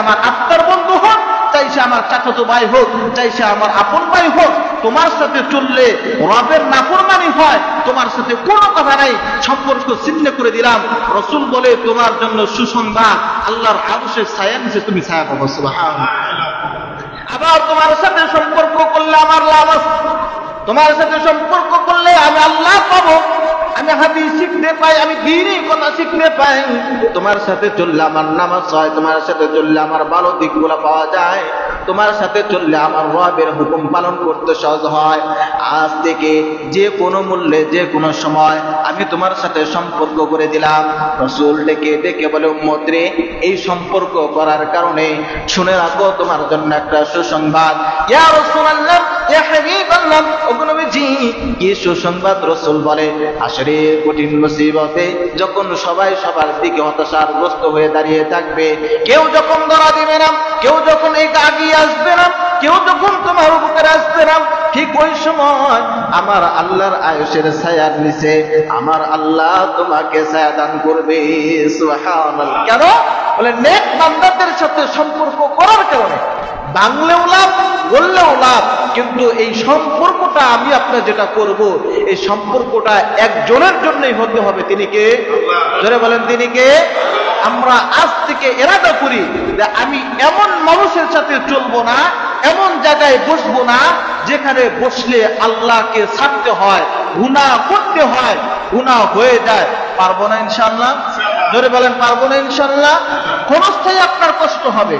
আমার আত্মার বন্ধু হোক, চাই সে আমার চাচাতো ভাই হোক, চাই সে আমার আপন ভাই হোক, তোমার সাথে চললে রবের নাফরমানি হয়, তোমার সাথে কোনো কথা নাই, সম্পর্ক ছিন্ন করে দিলাম। রাসূল বলে তোমার জন্য সুসংবাদ, আল্লাহর আরশের ছায়া নিচে তুমি ছায়া পাবো। সুবহানাল্লাহ। আবার তোমার সাথে সম্পর্ক করলে আমার লাভ আছে, তোমার সাথে সম্পর্ক করলে আমি আল্লাহ পাবো, আমি হাদিস শিখতে পাই, আমি দ্বীনের কথা শিখতে পাই। তোমার সাথে চললে আমার নামাজ হয়, তোমার সাথে চললে আমার ভালো দিকগুলো পাওয়া যায়, তোমার সাথে চললে আমার রবের হুকুম পালন করতে সহজ হয়। আজ থেকে যে কোনো মূল্যে যে কোনো সময় আমি তোমার সাথে সম্পর্ক করে দিলাম। রাসূল ডেকে বলে, উম্মত রে, এই সম্পর্ক করার কারণে শুনে রাখো তোমার জন্য একটা সুসংবাদ। ইয়া রাসূলুল্লাহ, ইয়া হাবিবাল্লাহ, ওগো নবীজি, কি সুসংবাদ? রাসূল বলে, হাসরে কঠিন মুসিবতে যখন সবাই সবার দিকে হতাশাগ্রস্ত হয়ে দাঁড়িয়ে থাকবে, কেউ যখন ধরা দিবে না, কেউ যখন এই আগিয়ে আসবে না, কেউ যখন তোমার উপকারে আসবে না, ঠিক ওই সময় আমার আল্লাহর আয়েশের ছায়ার নিচে আমার আল্লাহ তোমাকে ছায়া দান করবে। সুবহানাল্লাহ। কেন? বলে নেক বান্দাদের সাথে সম্পর্ক করার কারণে। বাংলেও লাভ, বললেও লাভ, কিন্তু এই সম্পর্কটা আমি আপনার যেটা করব, এই সম্পর্কটা একজনের জন্যই হতে হবে। তিনি কে? জোরে বলেন, তিনি কে? আমরা আজ থেকে ইরাদা করি যে আমি এমন মানুষের সাথে চলবো না, এমন জায়গায় বসবো না যেখানে বসলে আল্লাহকে ছাড়তে হয়, গুনাহ করতে হয়, গুনাহ হয়ে যায়। পারবো না ইনশাআল্লাহ? জোরে বলেন, পারবো না ইনশাআল্লাহ? ক্ষণস্থায়ী আপনার কষ্ট হবে।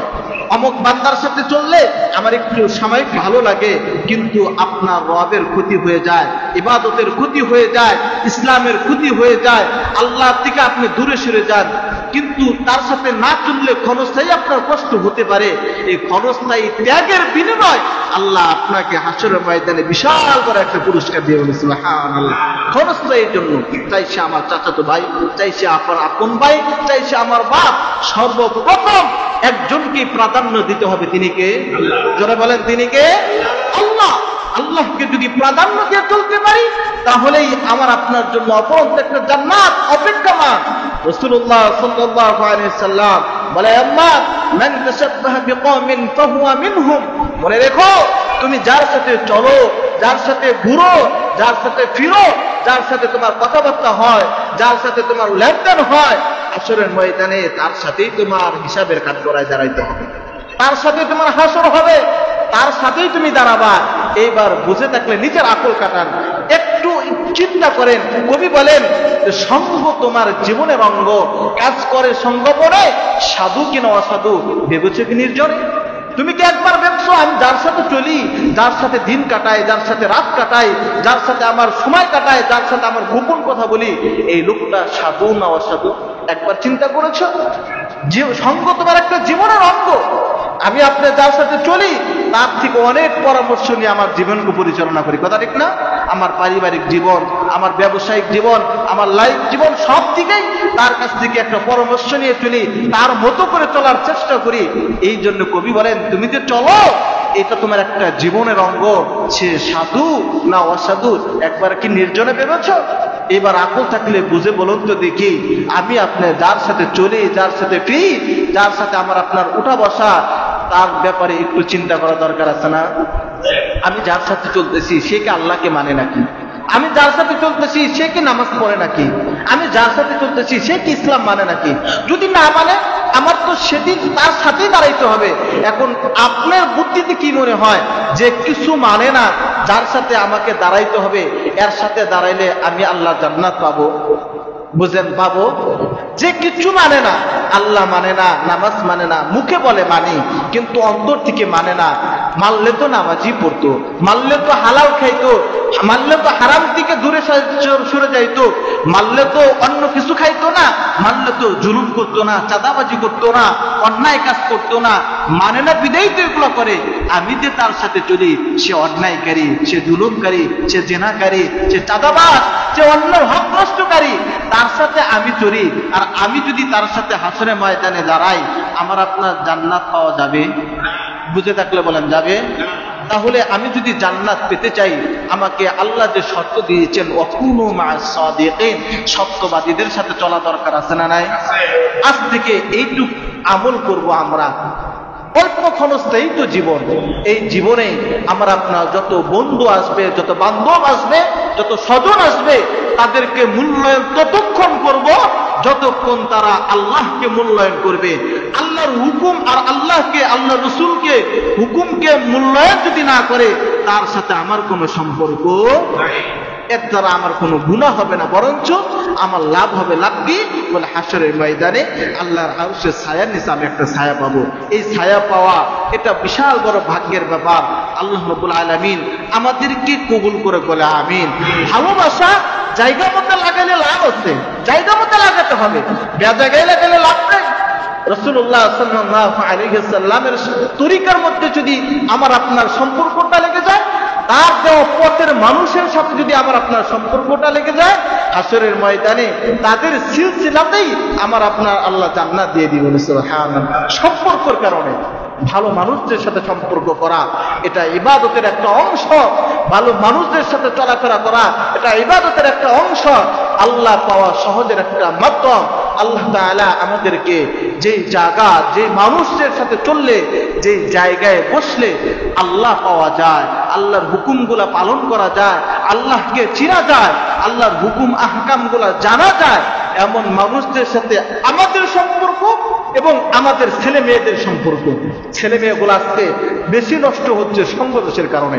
অমুক বান্দার সাথে চললে আমার একটু সাময়িক ভালো লাগে, কিন্তু আপনার রবের ক্ষতি হয়ে যায়, ইবাদতের ক্ষতি হয়ে যায়, ইসলামের ক্ষতি হয়ে যায়, আল্লাহ থেকে আপনি দূরে সরে যান। কিন্তু তার সাথে না চললে ক্ষণস্থায়ী আপনার কষ্ট হতে পারে। এই ক্ষণস্থায়ী ত্যাগের বিনিময় আল্লাহ আপনাকে হাসরের ময়দানে বিশাল বড় একটা পুরস্কার দিয়ে বলেছে। সুবহানাল্লাহ। ক্ষণস্থায়ীর জন্য চাই সে আমার চাচাতো ভাই, চাই সে আপনার আপন ভাই, চাই সে আমার বাপ, সর্বপ্রথম একজনকে প্রাধান্য দিতে হবে। তিনি কে? জোরে বলেন, তিনি কে? আল্লাহ। আল্লাহকে যদি প্রাধান্য দিয়ে চলতে পারি, তাহলেই আমার আপনার জন্য অপরন্ত একটা জান্নাত অপেক্ষমান। রাসূলুল্লাহ সাল্লাল্লাহু আলাইহি সাল্লাম বলে, আম্মা মান তাশাব্বাহা বিকওমিন ফাহুয়া মিনহুম। মনে রেখো, তুমি যার সাথে চলো, যার সাথে ঘুরো, যার সাথে ফিরো, যার সাথে তোমার কথাবার্তা হয়, যার সাথে তোমার লেনদেন হয়, হাসরের ময়দানে তার সাথেই তোমার হিসাবের কাঠগড়ায় দাঁড়াইতে হবে, তার সাথে তোমার হাসর হবে, তার সাথেই তুমি দাঁড়াবা। এইবার বুঝে থাকলে নিজের আকল কাটান, একটু চিন্তা করেন। কবি বলেন, সঙ্গ তোমার জীবনের অঙ্গ, কাজ করে সঙ্গ পড়ে, সাধু কিনা অসাধু ভেবেছো কি নির্জনে? তুমি কি একবার ভেবছো আমি যার সাথে চলি, যার সাথে দিন কাটাই, যার সাথে রাত কাটাই, যার সাথে আমার সময় কাটাই, যার সাথে আমার গোপন কথা বলি, এই লোকটা সাধু না অসাধু? একবার চিন্তা করেছো? যে সঙ্গ তোমার একটা জীবনের অঙ্গ। আমি আপনার যার সাথে চলি তার থেকে অনেক পরামর্শ নিয়ে আমার জীবনকে পরিচালনা করি, কথা ঠিক না? আমার পারিবারিক জীবন, আমার ব্যবসায়িক জীবন, আমার লাইফ জীবন, সব দিকেই তার কাছ থেকে একটা পরামর্শ নিয়ে চলি, তার মতো করে চলার চেষ্টা করি। এই জন্য কবি বলেন, তুমি যে চলো, এটা তোমার একটা জীবনের অঙ্গ। সে সাধু না অসাধু একবার কি নির্জনে ভেবেছ? এবার আকল থাকলে বুঝে বলুন তো দেখি, আমি আপনার যার সাথে চলি, যার সাথে ফিরি, যার সাথে আমার আপনার উঠা বসা, তার ব্যাপারে একটু চিন্তা করা দরকার আছে না? আমি যার সাথে চলতেছি সে কি আল্লাহকে মানে নাকি? আমি যার সাথে চলতেছি সে কি নামাজ পড়ে নাকি? আমি যার সাথে চলতেছি সে কি ইসলাম মানে নাকি? যদি না মানে, আমার তো সেদিন তার সাথেই দাঁড়াইতে হবে। এখন আপনার বুদ্ধিতে কি মনে হয় যে কিছু মানে না, যার সাথে আমাকে দাঁড়াইতে হবে, এর সাথে দাঁড়াইলে আমি আল্লাহ জান্নাত পাবো? বুঝেন, পাবো? যে কিছু মানে না, আল্লাহ মানে না, নামাজ মানে না, মুখে বলে মানি কিন্তু অন্তর থেকে মানে না, মানলে তো নামাজই পড়তো, মানলে তো হালাল খাইতো, মানলে তো হারাম থেকে দূরে সরে যাইতো, মানলে তো অন্য কিছু খাইতো না, মানলে তো জুলুম করতো না, চাঁদাবাজি করতো না, অন্যায় কাজ করতো না, মানে না বিদায় তো এগুলো করে। আমি যে তার সাথে চলি, সে অন্যায়কারী, সে জুলুমকারী, সে জেনাকারী, সে চাঁদাবাজ, সে অন্য হক নষ্টকারী, তার সাথে আমি চলি। আর আমি যদি তার সাথে হাসরে ময়দানে দাঁড়াই, আমার আপনার জান্নাত পাওয়া যাবে? বুঝে থাকলে বলেন, যাবে? তাহলে আমি যদি জান্নাত পেতে চাই, আমাকে আল্লাহ যে শর্ত দিয়েছেন, ওয়াকুনু মা'আস সাদিকিন, সত্যবাদীদের সাথে চলা দরকার আছে না নাই? আজ থেকে এইটুক আমল করব আমরা। অল্প ক্ষণস্থায়ী তো জীবন। এই জীবনে আমার আপনার যত বন্ধু আসবে, যত বান্ধব আসবে, যত স্বজন আসবে, তাদেরকে মূল্যায়ন ততক্ষণ করব যতক্ষণ তারা আল্লাহকে মূল্যায়ন করবে। আল্লাহর হুকুম আর আল্লাহকে, আল্লাহ রসুলকে, হুকুমকে মূল্যায়ন যদি না করে, তার সাথে আমার কোনো সম্পর্ক নাই। এর দ্বারা আমার কোনো গুনাহ হবে না, বরঞ্চ আমার লাভ হবে। লাভ কি? বলে হাসরের ময়দানে আল্লাহর আরশের ছায়ার নিচে আমি একটা ছায়া পাবো। এই ছায়া পাওয়া এটা বিশাল বড় ভাগ্যের ব্যাপার। আল্লাহ রাব্বুল আলামিন আমাদেরকে কবুল করে বলে আমিন। ভালোবাসা জায়গা মতো লাগালে লাভ আছে, জায়গা মতো লাগাতে হবে, বেজায়গায় লাগালে লাভ নেই। রাসূলুল্লাহ সাল্লাল্লাহু আলাইহি ওয়াসাল্লামের তরিকার মধ্যে যদি আমার আপনার সম্পর্কটা লেগে যায়, তার দেওয়া পথের মানুষের সাথে যদি আমার আপনার সম্পর্কটা লেগে যায়, হাসরের ময়দানে তাদের সিলসিলাতেই আমার আপনার আল্লাহ জান্নাত দিয়ে দিবেন। সুবহানাল্লাহ। সম্পর্কের কারণে ভালো মানুষদের সাথে সম্পর্ক করা এটা ইবাদতের একটা অংশ। ভালো মানুষদের সাথে চলাফেরা করা এটা ইবাদতের একটা অংশ। আল্লাহ পাওয়া সহজের একটা মাধ্যম। আল্লাহ তাআলা আমাদেরকে যে জায়গা, যে মানুষদের সাথে চললে, যে জায়গায় বসলে আল্লাহ পাওয়া যায়, আল্লাহর হুকুমগুলা পালন করা যায়, আল্লাহকে চিনা যায়, আল্লাহর হুকুম আহকামগুলা জানা যায়, এমন মানুষদের সাথে আমাদের সম্পর্ক এবং আমাদের ছেলে মেয়েদের সম্পর্ক। ছেলে মেয়েগুলো আজকে বেশি নষ্ট হচ্ছে সঙ্গদোষের কারণে।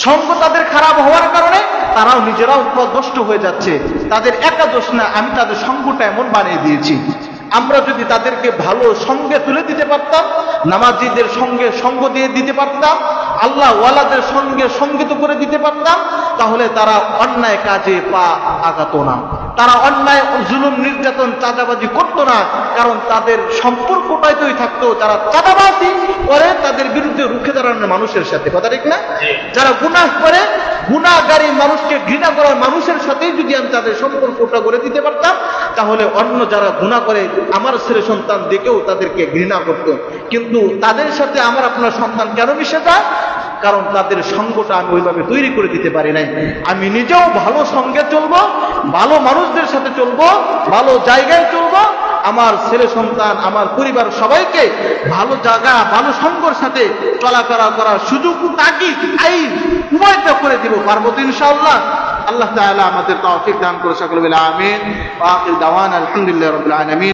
সঙ্গ তাদের খারাপ হওয়ার কারণে তারাও নিজেরাও নষ্ট হয়ে যাচ্ছে। তাদের একা দোষ না, আমি তাদের সঙ্গটা এমন বানিয়ে দিয়েছি। আমরা যদি তাদেরকে ভালো সঙ্গে তুলে দিতে পারতাম, নামাজিদের সঙ্গে সঙ্গ দিয়ে দিতে পারতাম, আল্লাহ ওয়ালাদের সঙ্গে সঙ্গিত করে দিতে পারতাম, তাহলে তারা অন্যায় কাজে পা আগাতো না, তারা অন্যায় জুলুম নির্যাতন চাঁদাবাজি করতো না। কারণ তাদের সম্পর্কটাই তোই থাকতো। যারা চাঁদাবাজি করে তাদের বিরুদ্ধে রুখে দাঁড়ানো মানুষের সাথে, কথা ঠিক না? যারা গুনাহ করে, গুনাহগারী মানুষকে ঘৃণা করার মানুষের সাথেই যদি আমি তাদের সম্পর্কটা করে দিতে পারতাম, তাহলে অন্য যারা গুনাহ করে আমার ছেলে সন্তান দেখেও তাদেরকে ঘৃণা করত। কিন্তু তাদের সাথে আমার আপনার সন্তান কেন মিশে যায়? কারণ তাদের সঙ্গটা আমি ওইভাবে তৈরি করে দিতে পারি নাই। আমি নিজেও ভালো সঙ্গে চলবো, ভালো মানুষদের সাথে চলবো, ভালো জায়গায় চলবো, আমার ছেলে সন্তান, আমার পরিবার সবাইকে ভালো জায়গা, ভালো সঙ্গের সাথে চলাফেরা করার সুযোগ, তাগিদ, আইন উভয়টা করে দিব। পারবো তো ইনশাআল্লাহ। আল্লাহ তাআলা আমাদের তৌফিক দান করে। সকলে বলে আমিন। ওয়া আখির দাওয়ানা আলহামদুলিল্লাহি রাব্বিল আলামিন।